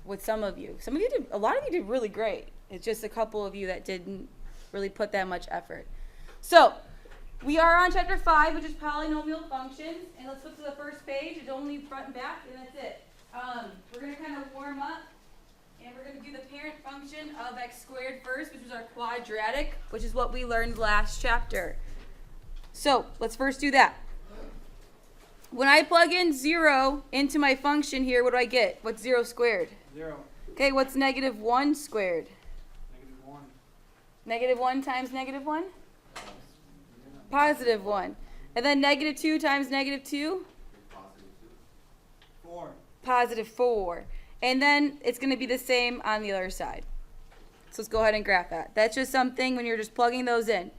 with some of you. Some of you did, a lot of you did really great. It's just a couple of you that didn't really put that much effort. So, we are on chapter 5, which is polynomial functions. And let's flip to the first page. It's only front and back, and that's it. We're going to kind of warm up. And we're going to do the parent function of x squared first, which is our quadratic, which is what we learned last chapter. So, let's first do that. When I plug in 0 into my function here, what do I get? What's 0 squared? 0. Okay, what's negative 1 squared? Negative 1. Negative 1 times negative 1? Positive 1. And then negative 2 times negative 2? 4. Positive 4. And then it's going to be the same on the other side. So let's go ahead and graph that. That's just something when you're just plugging those in.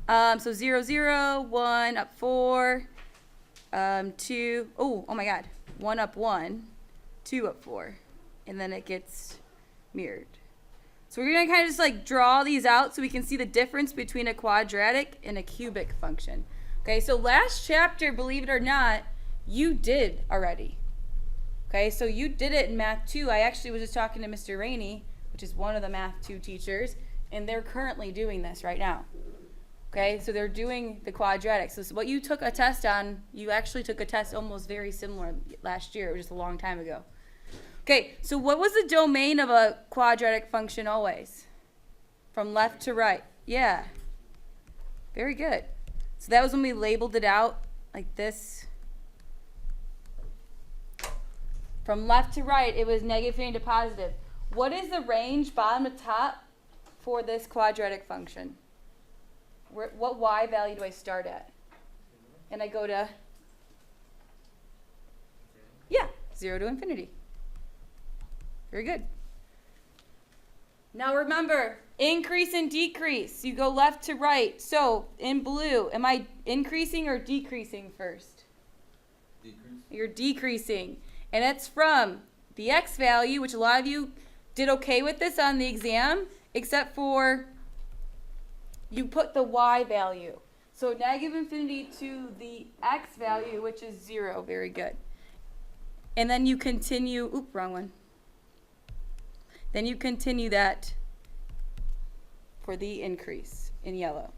So 0, 0, 1, up 4, 2, oh my God, 1 up 1, 2 up 4. And then it gets mirrored. So we're going to kind of just like draw these out so we can see the difference between a quadratic and a cubic function. Okay, so last chapter, believe it or not, you did already. Okay, so you did it in Math 2. I actually was just talking to Mr. Rainey, which is one of the Math 2 teachers, and they're currently doing this right now. Okay, so they're doing the quadratic. So what you took a test on, you actually took a test almost very similar last year. It was just a long time ago. Okay, so what was the domain of a quadratic function always? From left to right. Yeah. Very good. So that was when we labeled it out like this. From left to right, it was negative infinity to positive. What is the range bottom to top for this quadratic function? What y value do I start at? And I go to, 0 to infinity. Very good. Now remember, increase and decrease. You go left to right. So in blue, am I increasing or decreasing first? Decrease. You're decreasing. And that's from the x value, which a lot of you did okay with this on the exam, except for you put the y value. So negative infinity to the x value, which is 0. Very good. And then you continue, wrong one. Then you continue that for the increase in yellow.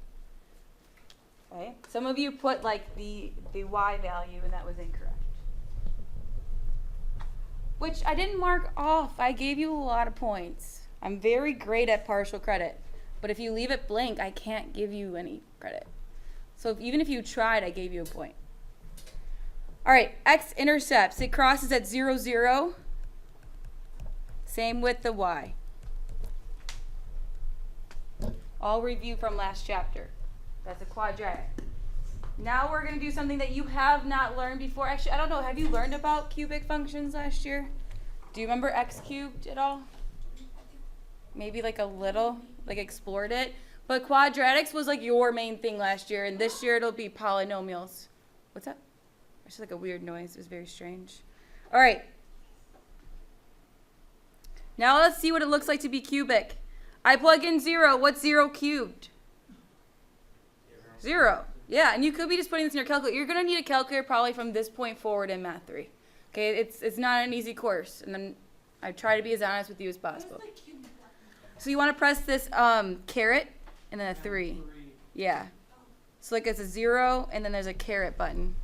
Okay? Some of you put like the y value, and that was incorrect. Which I didn't mark off. I gave you a lot of points. I'm very great at partial credit. But if you leave it blank, I can't give you any credit. So even if you tried, I gave you a point. All right, x-intercepts. It crosses at 0, 0. Same with the y. All review from last chapter. That's a quadratic. Now we're going to do something that you have not learned before. Actually, I don't know. Have you learned about cubic functions last year? Do you remember x cubed at all? Maybe like a little, like explored it. But quadratics was like your main thing last year, and this year it'll be polynomials. What's that? It's just like a weird noise. It was very strange. All right. Now let's see what it looks like to be cubic. I plug in 0. What's 0 cubed? 0. Yeah, and you could be just putting this in your calculator. You're going to need a calculator probably from this point forward in Math 3. Okay, it's not an easy course, and then I try to be as honest with you as possible. So you want to press this caret and then a 3. Yeah. So like it's a 0, and then there's a caret button.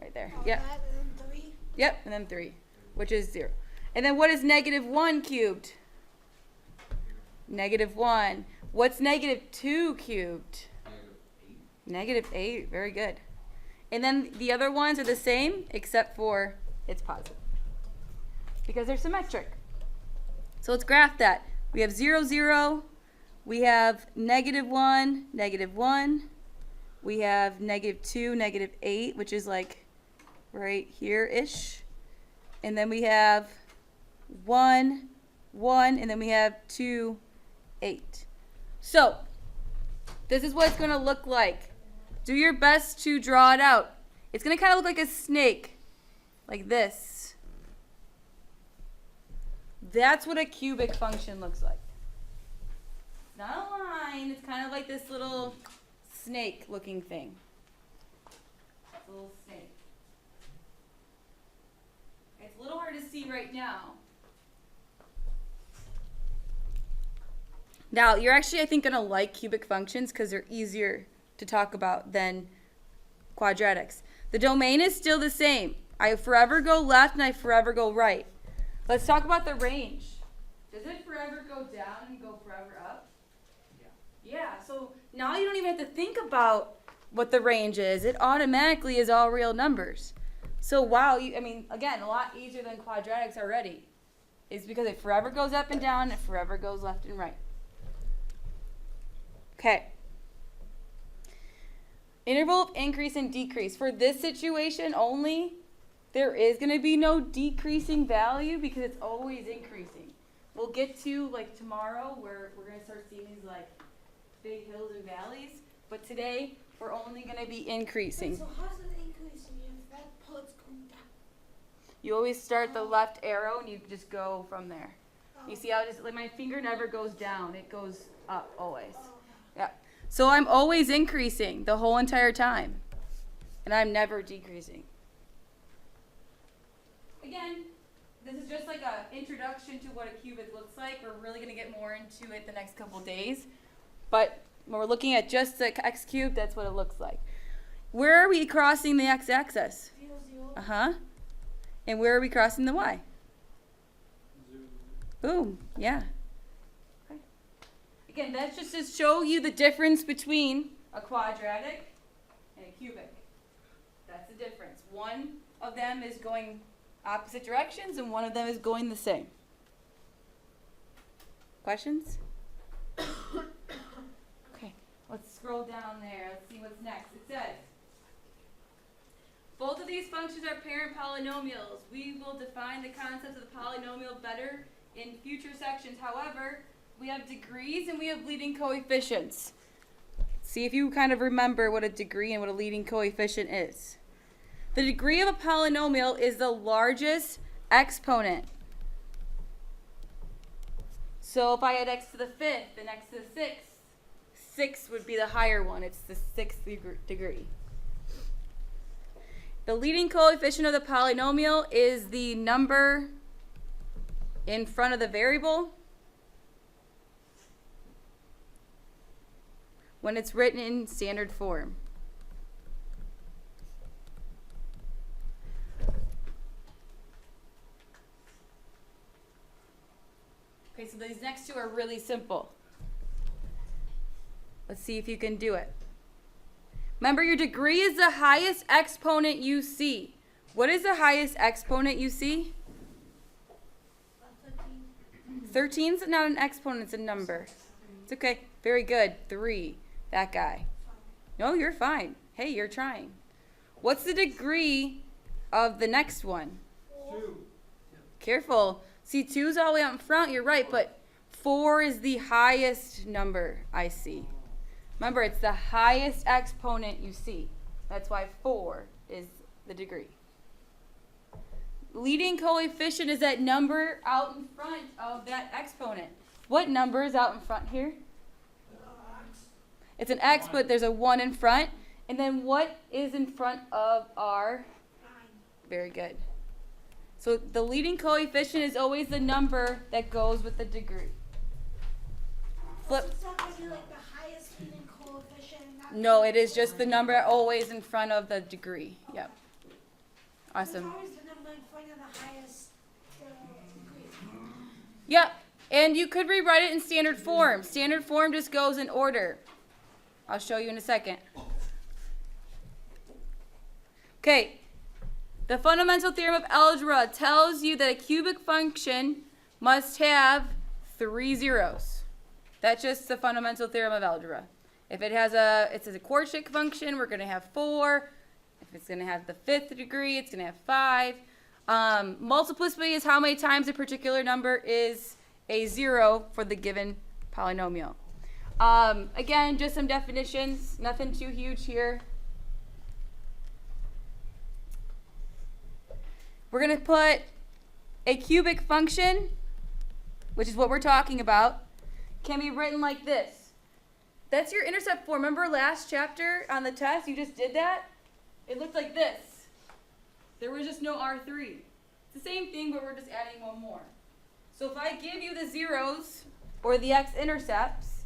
Right there. Yep. Yep, and then 3, which is 0. And then what is negative 1 cubed? Negative 1. What's negative 2 cubed? Negative 8. Very good. And then the other ones are the same, except for it's positive. Because they're symmetric. So let's graph that. We have 0, 0. We have negative 1, negative 1. We have negative 2, negative 8, which is like right here-ish. And then we have 1, 1, and then we have 2, 8. So, this is what it's going to look like. Do your best to draw it out. It's going to kind of look like a snake, like this. That's what a cubic function looks like. It's not a line. It's kind of like this little snake-looking thing. It's a little snake. It's a little hard see right now. Now, you're actually, I think, going to like cubic functions because they're easier to talk about than quadratics. The domain is still the same. I forever go left and I forever go right. Let's talk about the range. Does it forever go down and go forever up? Yeah, so now you don't even have to think about what the range is. It automatically is all real numbers. So wow, again, a lot easier than quadratics already. It's because it forever goes up and down, it forever goes left and right. Okay. Interval of increase and decrease. For this situation only, there is going to be no decreasing value because it's always increasing. We'll get to, like, tomorrow where we're going to start seeing these, like, big hills and valleys. But today, we're only going to be increasing. Wait, so how's it increasing if that part's going down? You always start the left arrow and you just go from there. You see how it just, like, my finger never goes down. It goes up always. Yeah. So I'm always increasing the whole entire time. And I'm never decreasing. Again, this is just like an introduction to what a cubic looks like. We're really going to get more into it the next couple days. But when we're looking at just the x cubed, that's what it looks like. Where are we crossing the x-axis? 0, 0. Uh-huh. And where are we crossing the y? 0. Boom. Yeah. Okay. Again, that's just to show you the difference between a quadratic and a cubic. That's the difference. One of them is going opposite directions and one of them is going the same. Questions? Okay, let's scroll down there. Let's see what's next. It says, both of these functions are parent polynomials. We will define the concept of the polynomial better in future sections. However, we have degrees and we have leading coefficients. See if you kind of remember what a degree and what a leading coefficient is. The degree of a polynomial is the largest exponent. So if I had x to the 5th and x to the 6th, 6 would be the higher one. It's the 6th degree. The leading coefficient of the polynomial is the number in front of the variable when it's written in standard form. Okay, so these next two are really simple. Let's see if you can do it. Remember, your degree is the highest exponent you see. What is the highest exponent you see? 13. 13 is not an exponent, it's a number. It's okay. Very good. 3. That guy. No, you're fine. Hey, you're trying. What's the degree of the next one? 2. Careful. See, 2 is all the way out in front. You're right, but 4 is the highest number I see. Remember, it's the highest exponent you see. That's why 4 is the degree. Leading coefficient is that number out in front of that exponent. What number is out in front here? It's an x, but there's a 1 in front. And then what is in front of our? 9. Very good. So the leading coefficient is always the number that goes with the degree. Flip. So it's not going to be like the highest leading coefficient? No, it is just the number always in front of the degree. Yep. It's Awesome. always the number in front of the highest degree. Yep. And you could rewrite it in standard form. Standard form just goes in order. I'll show you in a second. Okay. The fundamental theorem of algebra tells you that a cubic function must have 3 zeros. That's just the fundamental theorem of algebra. If it's a quartic function, we're going to have 4. If it's going to have the 5th degree, it's going to have 5. Multiplicity is how many times a particular number is a 0 for the given polynomial. Again, just some definitions. Nothing too huge here. We're going to put a cubic function, which is what we're talking about, can be written like this. That's your intercept form. Remember last chapter on the test, you just did that? It looked like this. There was just no R3. It's the same thing, but we're just adding one more. So if I give you the zeros or the x-intercepts,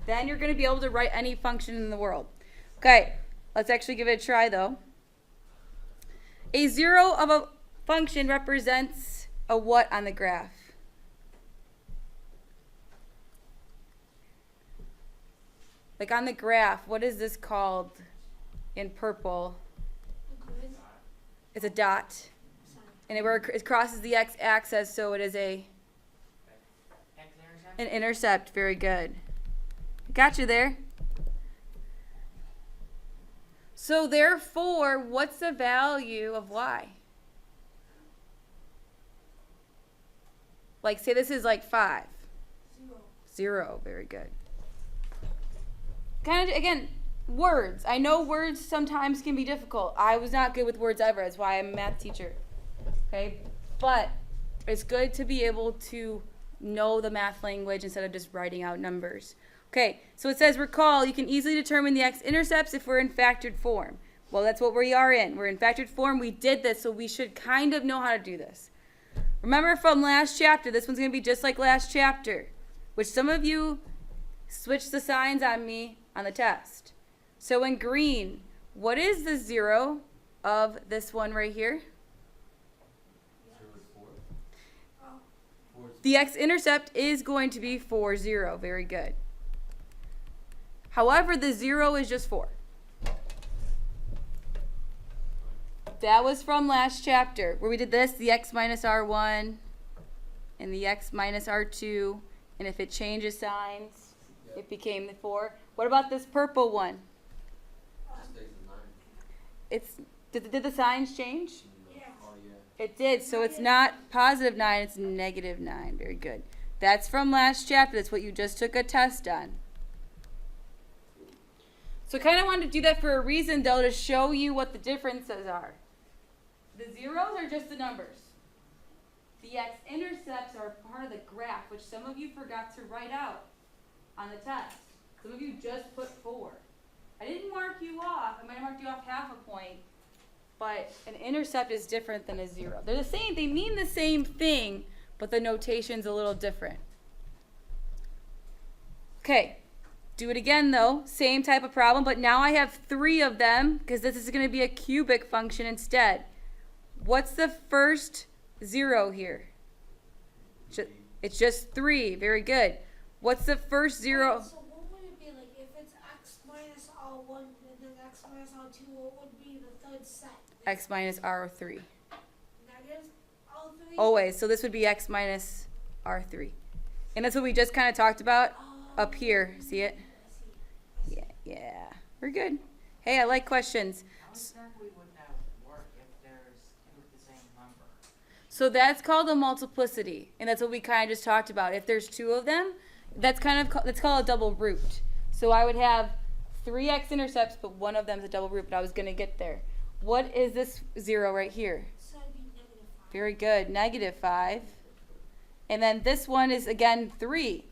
then you're going to be able to write any function in the world. Okay, let's actually give it a try though. A zero of a function represents a what on the graph? Like on the graph, what is this called in purple? Grid. It's a dot. Sign. And it crosses the x-axis, so it is an X-intercept? intercept. Very good. Got you there. So therefore, what's the value of y? Like, say this is like 5. 0. 0. Very good. Kind of, again, words. I know words sometimes can be difficult. I was not good with words ever. That's why I'm a math teacher. Okay? But it's good to be able to know the math language instead of just writing out numbers. Okay, so it says, recall, you can easily determine the x-intercepts if we're in factored form. Well, that's what we are in. We're in factored form. We did this, so we should kind of know how to do this. Remember from last chapter, this one's going to be just like last chapter, which some of you switched the signs on me on the test. So in green, what is the 0 of this one right here? 0 is 4. Oh. 4 is The x-intercept is going to be 4, 0. Very good. However, the 0 is just 4. That was from last chapter where we did this, the x minus r1 and the x minus r2. And if it changes signs, it became the 4. What about this purple one? stays in 9. It's did the signs change? Yeah. Oh, yeah. It did. So it's not positive 9, it's negative 9. Very good. That's from last chapter. That's what you just took a test on. So I kind of wanted to do that for a reason, though, to show you what the differences are. The zeros are just the numbers. The x-intercepts are part of the graph, which some of you forgot to write out on the test. Some of you just put 4. I didn't mark you off. I might have marked you off half a point. But an intercept is different than a 0. They're the same. They mean the same thing, but the notation's a little different. Okay. Do it again, though. Same type of problem, but now I have 3 of them because this is going to be a cubic function instead. What's the first 0 here? It's just 3. Very good. What's the first 0? Wait, so what would it be like if it's x minus r1 and then x minus r2? What would be the third set? X minus r3. Negative r3. Always. So this would be x minus r3. And that's what we just kind of talked about up here. See it? I see. Yeah. We're good. Hey, I like questions. How exactly would that work if there's two of the same number? So that's called a multiplicity, and that's what we kind of just talked about. If there's 2 of them, that's called a double root. So I would have 3 x-intercepts, but one of them is a double root, but I was going to get there. What is this 0 right here? So it'd be negative 5. Very good, negative 5. And then this one is, again, 3.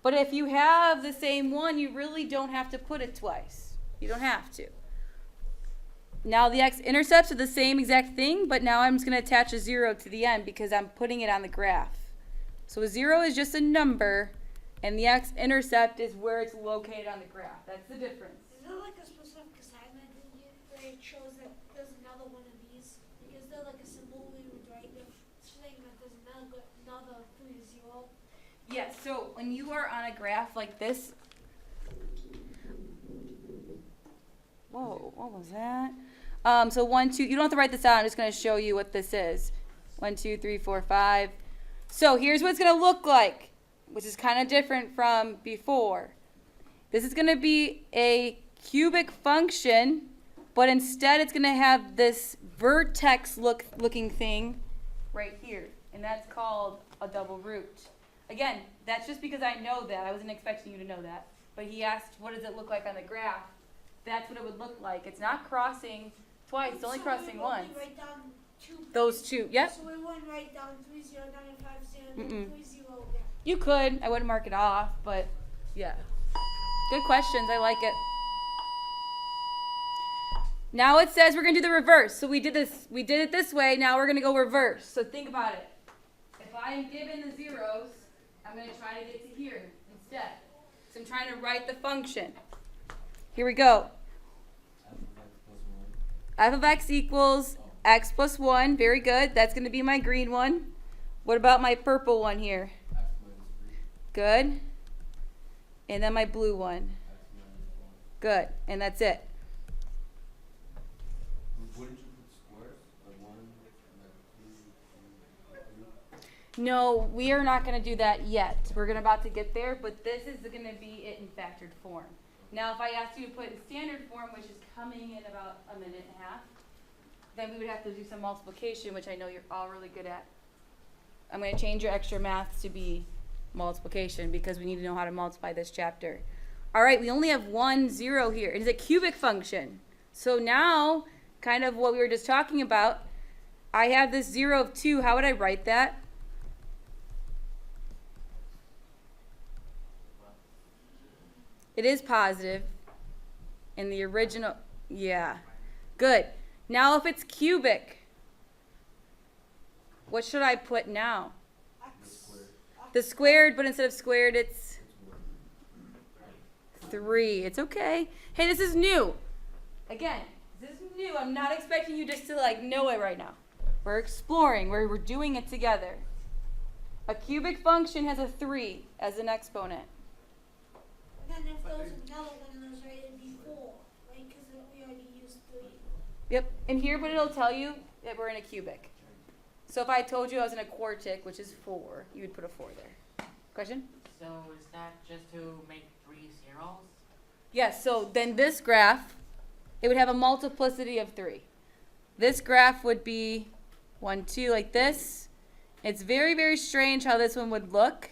But if you have the same one, you really don't have to put it twice. You don't have to. Now the x-intercepts are the same exact thing, but now I'm just going to attach a 0 to the end because I'm putting it on the graph. So a 0 is just a number, and the x-intercept is where it's located on the graph. That's the difference. Is there like a specific assignment that it shows that there's another one of these? Is there like a symbol we would write if saying that there's another 3 0? Yes, so when you are on a graph like this, whoa, what was that? So 1, 2, you don't have to write this out. I'm just going to show you what this is. 1, 2, 3, 4, 5. So here's what it's going to look like, which is kind of different from before. This is going to be a cubic function, but instead it's going to have this vertex looking thing right here, and that's called a double root. Again, that's just because I know that. I wasn't expecting you to know that. But he asked, what does it look like on the graph? That's what it would look like. It's not crossing twice. It's only crossing once. We write down 2. Those 2. Yep. So we wouldn't write down 3 0, 9, 5 0, and Mm-mm. then 3 0 again. You could. I wouldn't mark it off, but yeah. Good questions. I like it. Now it says we're going to do the reverse. So we did it this way. Now we're going to go reverse. So think about it. If I'm given the zeros, I'm going to try to get to here instead. So I'm trying to write the function. Here we go. F of x equals x plus 1. Very good. That's going to be my green one. What about my purple one here? X minus 3. Good. And then my blue one. X minus 1. Good. And that's it. Wouldn't you put squares? Like 1, like 2, 3. No, we are not going to do that yet. We're about to get there, but this is going to be it in factored form. Now, if I asked you to put it in standard form, which is coming in about a minute and a half, then we would have to do some multiplication, which I know you're all really good at. I'm going to change your extra math to be multiplication because we need to know how to multiply this chapter. All right, we only have 1 0 here. It is a cubic function. So now, kind of what we were just talking about, I have this 0 of 2. How would I write that? It is positive in the original. Yeah. Good. Now if it's cubic, what should I put now? The square. The squared, but instead of squared, it's It's 1. 3. It's okay. Hey, this is new. Again, this is new. I'm not expecting you just to like know it right now. We're exploring. We're doing it together. A cubic function has a 3 as an exponent. And then if there was another one of those, right, it'd be 4, right? Because we already used 3. Yep. And here, but it'll tell you that we're in a cubic. So if I told you I was in a quartic, which is 4, you would put a 4 there. Question? So is that just to make 3 zeros? Yes, so then this graph, it would have a multiplicity of 3. This graph would be 1, 2, like this. It's very, very strange how this one would look.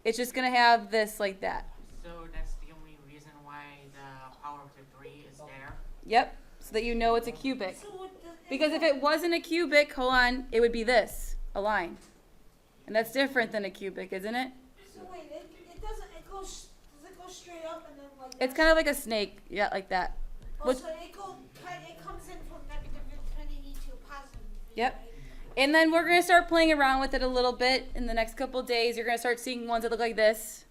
It's just going to have this like that. So that's the only reason why the power of the 3 is there? Yep, so that you know it's a cubic. So what the, Because if it wasn't a cubic, hold on, it would be this, a line. And that's different than a cubic, isn't it? So wait, it doesn't, does it go straight up and then like It's that? kind of like a snake, yeah, like that. Oh, what- so it comes in from negative infinity to positive infinity, Yep. right? And then we're going to start playing around with it a little bit in the next couple of days. You're going to start seeing ones that look like this.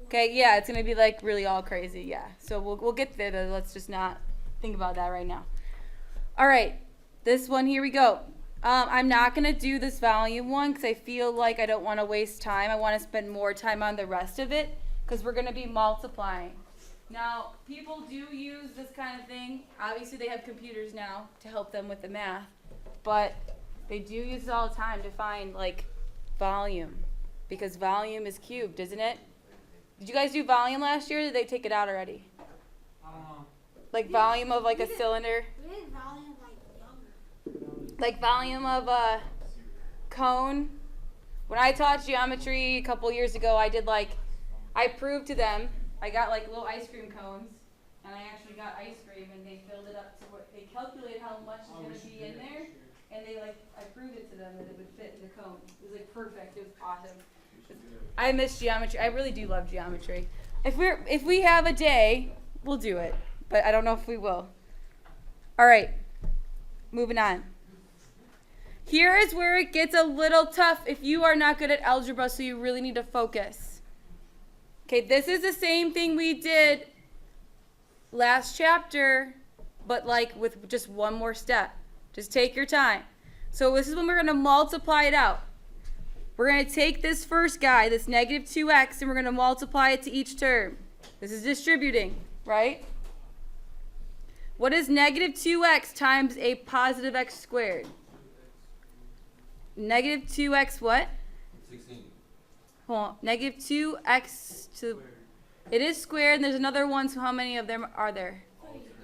Okay, yeah, it's going to be like really all crazy, yeah. So we'll get there, though. Let's just not think about that right now. All right, this one, here we go. I'm not going to do this volume one because I feel like I don't want to waste time. I want to spend more time on the rest of it because we're going to be multiplying. Now, people do use this kind of thing. Obviously, they have computers now to help them with the math, but they do use it all the time to find, like, volume because volume is cubed, isn't it? Did you guys do volume last year or did they take it out already? Like volume of, like, a cylinder? We did volume like younger. Like volume of a cone. When I taught geometry a couple years ago, I proved to them, I got like little ice cream cones, and I actually got ice cream, and they filled it up to what, they calculated how much is going to be in there, and I proved it to them that it would fit in the cone. It was like perfect, it was awesome. I miss geometry, I really do love geometry. If we have a day, we'll do it, but I don't know if we will. All right, moving on. Here is where it gets a little tough if you are not good at algebra, so you really need to focus. Okay, this is the same thing we did last chapter, but like with just one more step. Just take your time. So this is when we're going to multiply it out. We're going to take this first guy, this negative 2x, and we're going to multiply it to each term. This is distributing, right? What is negative 2x times a positive x squared? Negative 2x what? 16. Hold on. Negative 2x to... It is squared, and there's another one, so how many of them are there?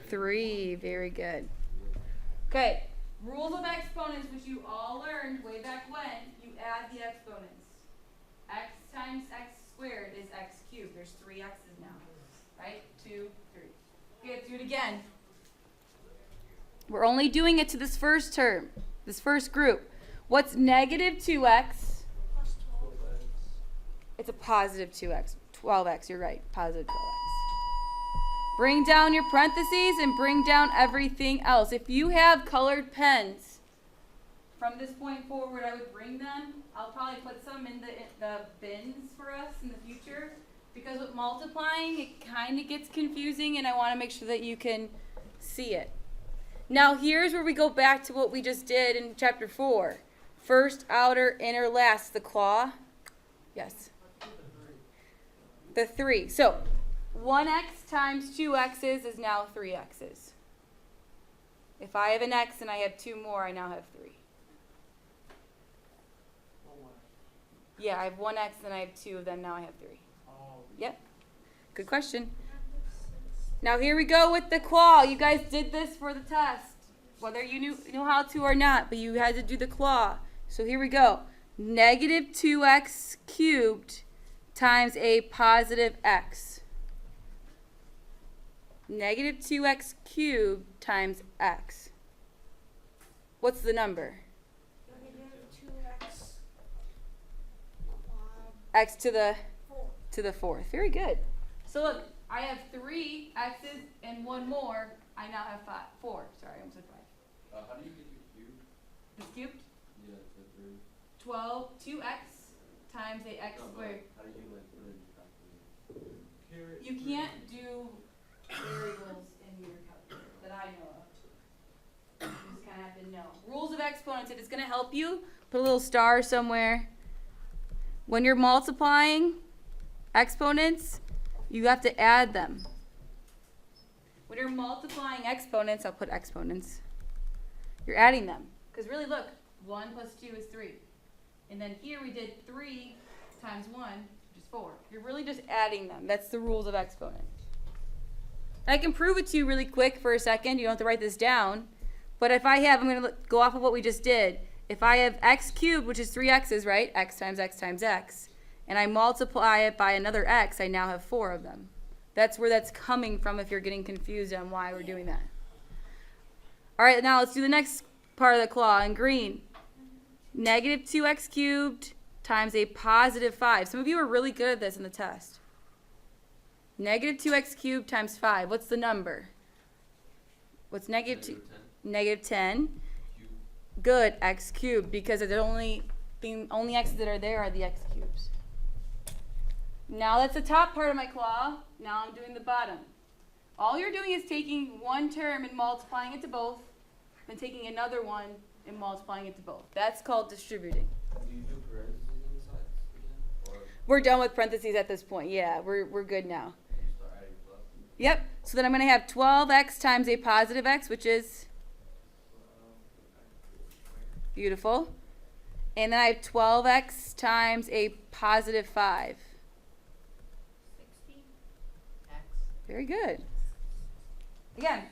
3. Very good. Okay. Rules of exponents, which you all learned way back when, you add the exponents. X times x squared is x cubed. There's 3 x's now. Right? 2, 3. Okay, let's do it again. We're only doing it to this first term, this first group. What's negative 2x? Plus 12. It's a positive 2x. 12x, you're right. Positive 12x. Bring down your parentheses and bring down everything else. If you have colored pens, from this point forward, I would bring them. I'll probably put some in the bins for us in the future, because with multiplying, it kind of gets confusing, and I want to make sure that you can see it. Now, here's where we go back to what we just did in chapter 4. First, outer, inner, last, the claw. Yes. The 3. So, 1x times 2x's is now 3x's. If I have an x and I have 2 more, I now have 3. Yeah, I have 1x and I have 2 of them, now I have 3. Yep. Good question. Now here we go with the claw. You guys did this for the test, whether you knew how to or not, but you had to do the claw. So here we go. Negative 2x cubed times a positive x. Negative 2x cubed times x. What's the number? Negative 2x. X to the 4. to the 4th. Very good. So look, I have 3 x's and 1 more. I now have 4. Sorry, I almost said 5. How do you get your cube? This cubed? Yeah, it's a 3. 2x times a x squared. How do you like put it in your calculator? You can't do variables in your calculator that I know of. You just kind of have to know. Rules of exponents, if it's going to help you, put a little star somewhere. When you're multiplying exponents, you have to add them. When you're multiplying exponents, I'll put exponents. You're adding them. Because really, look, 1 plus 2 is 3. And then here we did 3 times 1, which is 4. You're really just adding them. That's the rules of exponents. And I can prove it to you really quick for a second. You don't have to write this down. But if I have, I'm going to go off of what we just did. If I have x cubed, which is 3x's, right? X times x times x. And I multiply it by another x, I now have 4 of them. That's where that's coming from if you're getting confused on why we're doing that. All right, now let's do the next part of the claw in green. Negative 2x cubed times a positive 5. Some of you are really good at this in the test. Negative 2x cubed times 5. What's the number? What's negative 2? Negative 10. Cube. Good, x cubed, because the only x's that are there are the x cubes. Now that's the top part of my claw. Now I'm doing the bottom. All you're doing is taking one term and multiplying it to both, then taking another one and multiplying it to both. That's called distributing. Do you do parentheses on the sides again? Or We're done with parentheses at this point. Yeah, we're good now. you start adding plus? Yep. So then I'm going to have 12x times a positive x, which is beautiful. And then I have 12x times a positive 5. 60. X. Very good. Again,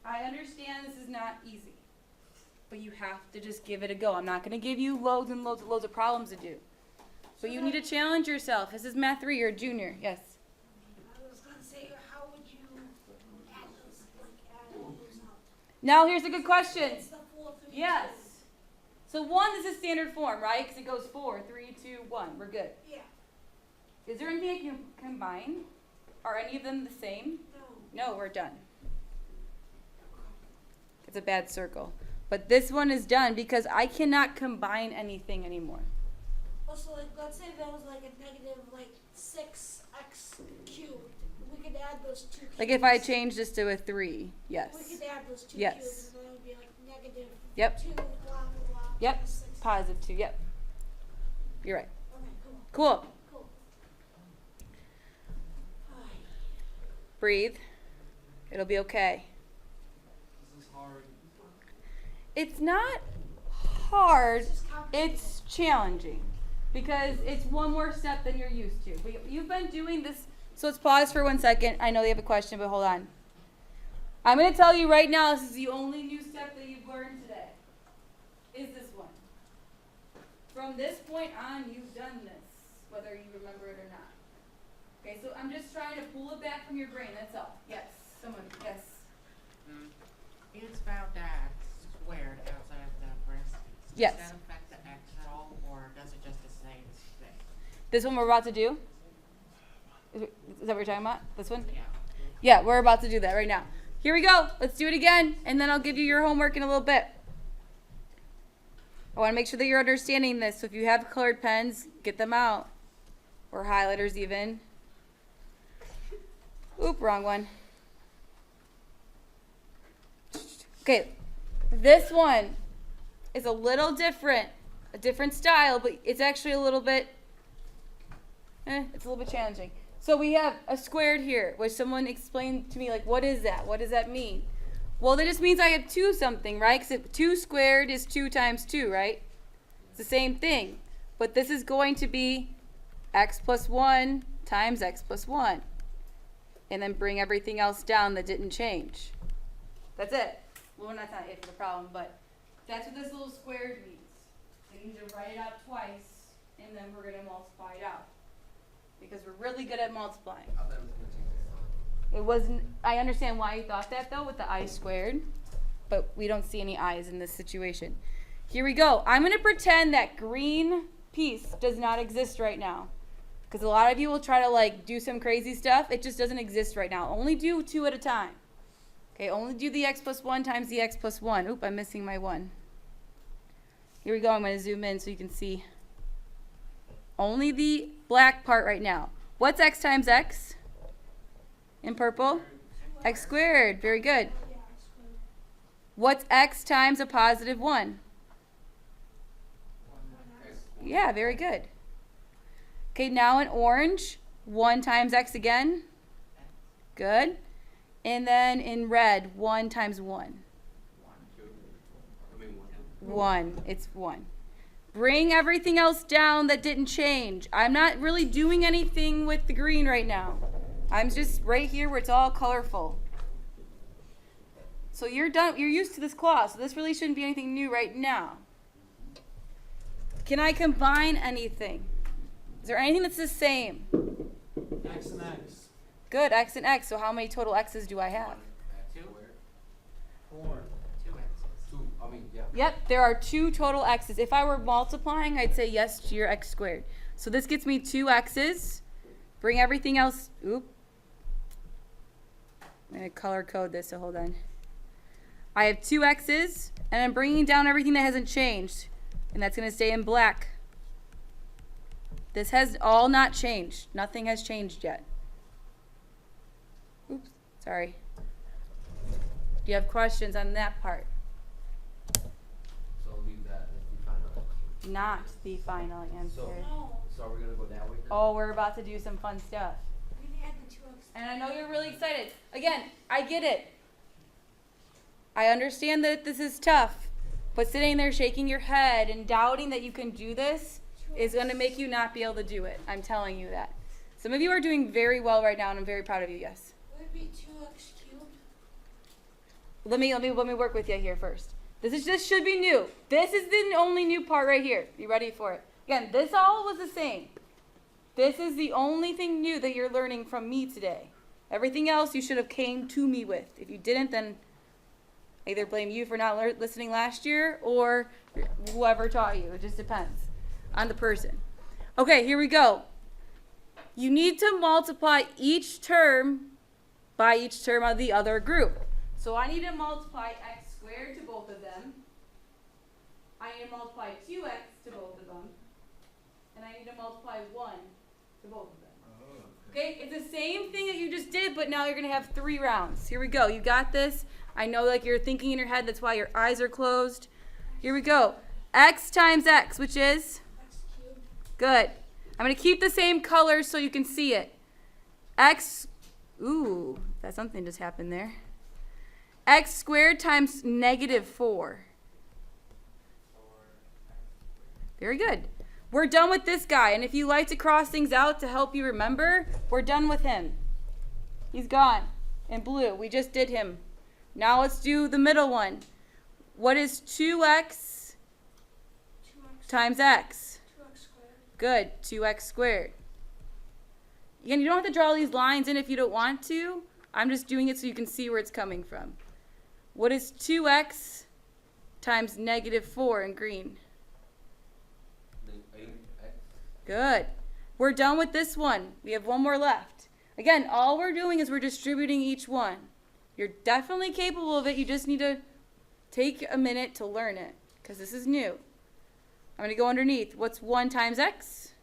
I understand this is not easy, but you have to just give it a go. I'm not going to give you loads and loads of problems to do. But you need to challenge yourself. This is Math 3, you're a junior. Yes? I was gonna say, how would you add those, add all those up? Now here's a good question. It's the 4, 3, Yes. So 1 is a standard form, right? Because it goes 4, 3, 2, 1. We're good. 2. Yeah. Is there anything I can combine? Are any of them the same? No. No, we're done. It's a bad circle. But this one is done because I cannot combine anything anymore. Also, like, let's say there was like a negative, like 6x cubed. We could add those 2 cubes. Like if I change this to a 3, yes. We could add those 2 Yes. cubes, and then it would be like negative Yep. 2, blah, blah, blah. Yep. plus 6. Positive 2, yep. You're right. Okay, cool. Cool. Cool. Breathe. It'll be okay. This is hard. It's not hard. It's just complicated. It's challenging because it's one more step than you're used to. But you've been doing this, so let's pause for 1 second. I know they have a question, but hold on. I'm going to tell you right now, this is the only new step that you've learned today, is this one. From this point on, you've done this, whether you remember it or not. Okay, so I'm just trying to pull it back from your brain, that's all. Yes, someone, yes. It's about that squared outside of the parentheses. Yes. Does that affect the x at all, or does it just stay the same? This one we're about to do? Is that what you're talking about? This one? Yeah. Yeah, we're about to do that right now. Here we go. Let's do it again, and then I'll give you your homework in a little bit. I want to make sure that you're understanding this. So if you have colored pens, get them out. Or highlighters even. Oop, wrong one. Okay, this one is a little different. A different style, but it's actually a little bit, it's a little bit challenging. So we have a squared here, which someone explained to me, like, what is that? What does that mean? Well, that just means I have 2 something, right? Because 2 squared is 2 times 2, right? It's the same thing. But this is going to be x plus 1 times x plus 1. And then bring everything else down that didn't change. That's it. Well, that's not it for the problem, but that's what this little squared means. We need to write it out twice, and then we're going to multiply it out. Because we're really good at multiplying. I thought it was gonna take this time. It wasn't, I understand why you thought that though with the I squared, but we don't see any I's in this situation. Here we go. I'm going to pretend that green piece does not exist right now. Because a lot of you will try to like do some crazy stuff. It just doesn't exist right now. Only do 2 at a time. Okay, only do the x plus 1 times the x plus 1. Oop, I'm missing my 1. Here we go. I'm going to zoom in so you can see. Only the black part right now. What's x times x? In purple? X squared. Very good. Yeah, it's good. What's x times a positive 1? X. Yeah, very good. Okay, now in orange, 1 times x again. Good. And then in red, 1 times 1. 1. It's 1. Bring everything else down that didn't change. I'm not really doing anything with the green right now. I'm just right here where it's all colorful. So you're done. You're used to this class, so this really shouldn't be anything new right now. Can I combine anything? Is there anything that's the same? X and X. Good, x and x. So how many total x's do I have? X 2? squared. 4. 2 x's. 2. I mean, yeah. Yep, there are 2 total x's. If I were multiplying, I'd say yes to your x squared. So this gets me 2 x's. Bring everything else. Oop. I'm going to color code this, so hold on. I have 2 x's, and I'm bringing down everything that hasn't changed. And that's going to stay in black. This has all not changed. Nothing has changed yet. Oops, sorry. Do you have questions on that part? So leave that as the final answer. Not the final answer. No, So are we gonna go that way? Then? Oh, we're about to do some fun stuff. we can add the 2x. And I know you're really excited. Again, I get it. I understand that this is tough. But sitting there shaking your head and doubting that you can do this is going to make you not be able to do it. I'm telling you that. Some of you are doing very well right now, and I'm very proud of you, yes. Would it be 2x cubed? Let me work with you here first. This should be new. This is the only new part right here. You ready for it? Again, this all was the same. This is the only thing new that you're learning from me today. Everything else you should have came to me with. If you didn't, then I either blame you for not listening last year or whoever taught you. It just depends on the person. Okay, here we go. You need to multiply each term by each term of the other group. So I need to multiply x squared to both of them. I need to multiply 2x to both of them. And I need to multiply 1 to both of them. Okay, it's the same thing that you just did, but now you're going to have 3 rounds. Here we go. You got this. I know like you're thinking in your head. That's why your eyes are closed. Here we go. X times x, which is? X cubed. Good. I'm going to keep the same color so you can see it. X, ooh, that something just happened there. X squared times negative 4. Very good. We're done with this guy. And if you like to cross things out to help you remember, we're done with him. He's gone. In blue. We just did him. Now let's do the middle one. What is 2x 2x. times x? 2x squared. Good. 2x squared. Again, you don't have to draw these lines in if you don't want to. I'm just doing it so you can see where it's coming from. What is 2x times negative 4 in green? Then 8x. Good. We're done with this one. We have one more left. Again, all we're doing is we're distributing each one. You're definitely capable of it. You just need to take a minute to learn it because this is new. I'm going to go underneath. What's 1 times x?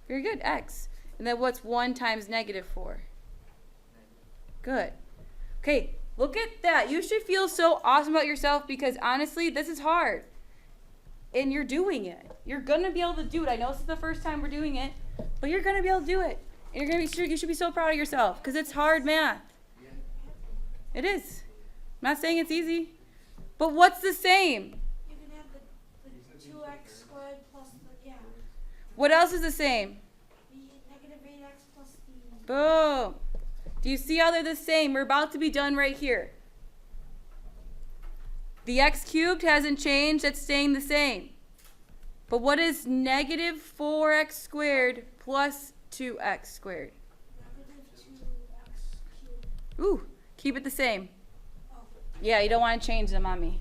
Very good, x. And then what's 1 times negative 4? Good. Okay, look at that. You should feel so awesome about yourself because honestly, this is hard. And you're doing it. You're going to be able to do it. I know this is the first time we're doing it, but you're going to be able to do it. And you're going to be you should be so proud of yourself because it's hard math. It is. I'm not saying it's easy. But what's the same? You can have the 2x squared plus the, yeah, What else is the same? the negative 8x plus the, Boom. Do you see how they're the same? We're about to be done right here. The x cubed hasn't changed. It's staying the same. But what is negative 4x squared plus 2x squared? negative 2x cubed. Ooh, keep it the same. Oh, Yeah, you don't want to change them on me.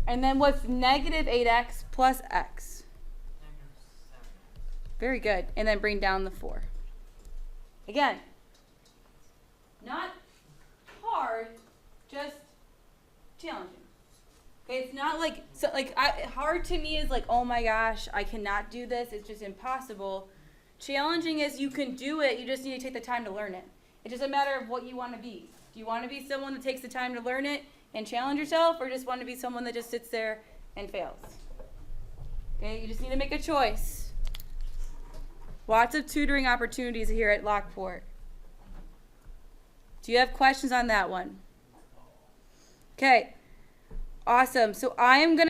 And then what's negative 8x plus x? -7x. Very good. And then bring down the 4. Again, not hard, just challenging. Okay, it's not like hard to me is like, oh my gosh, I cannot do this. It's just impossible. Challenging is you can do it. You just need to take the time to learn it. It's just a matter of what you want to be. Do you want to be someone that takes the time to learn it and challenge yourself, or just want to be someone that just sits there and fails? Okay, you just need to make a choice. Lots of tutoring opportunities here at Lockport. Do you have questions on that one? Okay. Awesome. So I am going to